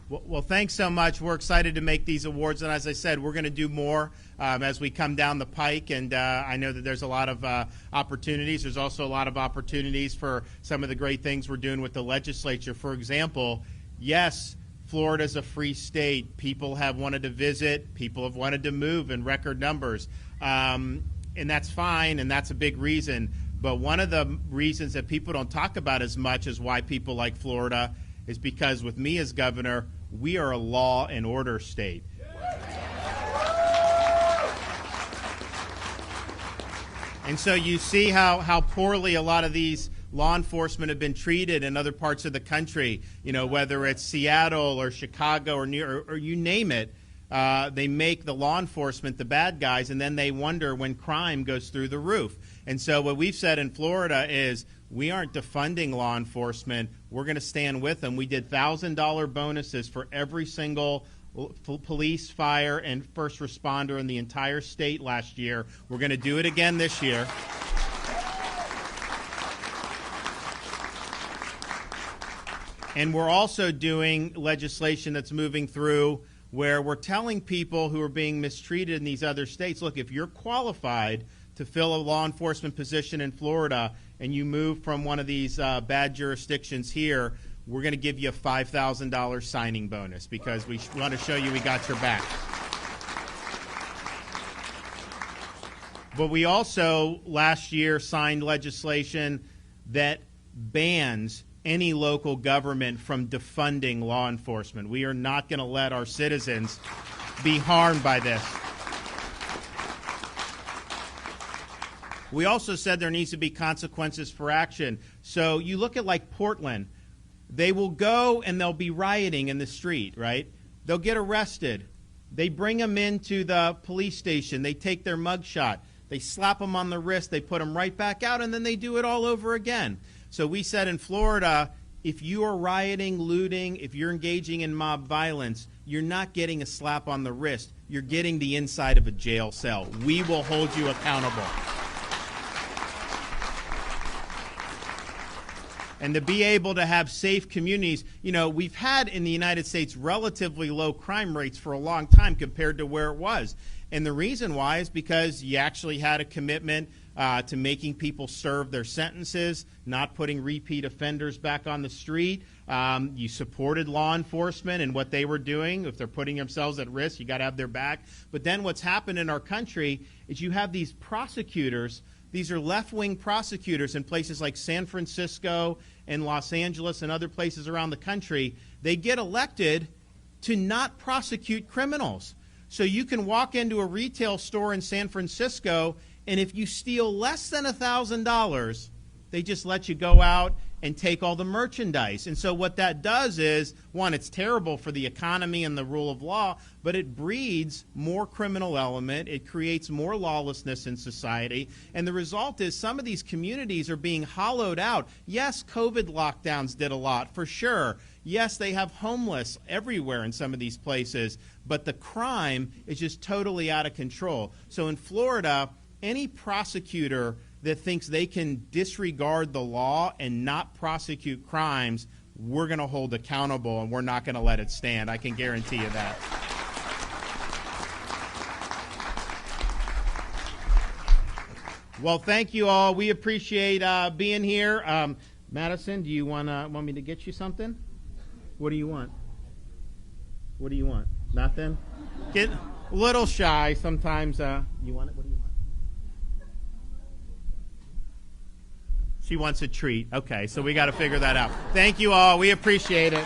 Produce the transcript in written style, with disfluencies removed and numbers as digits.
Well, thanks so much. We're excited to make these awards, and as I said, we're going to do more as we come down the pike, and I know that there's a lot of opportunities. There's also a lot of opportunities for some of the great things we're doing with the legislature. For example, yes, Florida's a free state. People have wanted to visit. People have wanted to move in record numbers, and that's fine, and that's a big reason. But one of the reasons that people don't talk about as much as why people like Florida is because with me as governor, we are a law and order state. And so you see how poorly a lot of these law enforcement have been treated in other parts of the country, you know, whether it's Seattle or Chicago or New York, or you name it. They make the law enforcement the bad guys, and then they wonder when crime goes through the roof. And so what we've said in Florida is we aren't defunding law enforcement. We're going to stand with them. We did $1,000 bonuses for every single police, fire, and first responder in the entire state last year. We're going to do it again this year. And we're also doing legislation that's moving through where we're telling people who are being mistreated in these other states, look, if you're qualified to fill a law enforcement position in Florida and you move from one of these bad jurisdictions here, we're going to give you a $5,000 signing bonus because we want to show you we got your back. But we also last year signed legislation that bans any local government from defunding law enforcement. We are not going to let our citizens be harmed by this. We also said there needs to be consequences for action. So you look at like Portland, they will go and they'll be rioting in the street, right? They'll get arrested. They bring them into the police station. They take their mugshot. They slap them on the wrist. They put them right back out, and then they do it all over again. So we said in Florida, if you are rioting, looting, if you're engaging in mob violence, you're not getting a slap on the wrist. You're getting the inside of a jail cell. We will hold you accountable. And to be able to have safe communities, you know, we've had in the United States relatively low crime rates for a long time compared to where it was. And the reason why is because you actually had a commitment to making people serve their sentences, not putting repeat offenders back on the street. You supported law enforcement and what they were doing. If they're putting themselves at risk, you got to have their back. But then what's happened in our country is you have these prosecutors. These are left-wing prosecutors in places like San Francisco and Los Angeles and other places around the country. They get elected to not prosecute criminals. So you can walk into a retail store in San Francisco, and if you steal less than $1,000, they just let you go out and take all the merchandise. And so what that does is, one, it's terrible for the economy and the rule of law, but it breeds more criminal element. It creates more lawlessness in society. And the result is some of these communities are being hollowed out. Yes, COVID lockdowns did a lot, for sure. Yes, they have homeless everywhere in some of these places, but the crime is just totally out of control. So in Florida, any prosecutor that thinks they can disregard the law and not prosecute crimes, we're going to hold accountable, and we're not going to let it stand. I can guarantee you that. Well, thank you all. We appreciate being here. Madison, do you want me to get you something? What do you want? What do you want? Nothing? Get a little shy sometimes. You want it? What do you want? She wants a treat. Okay, so we got to figure that out. Thank you all. We appreciate it.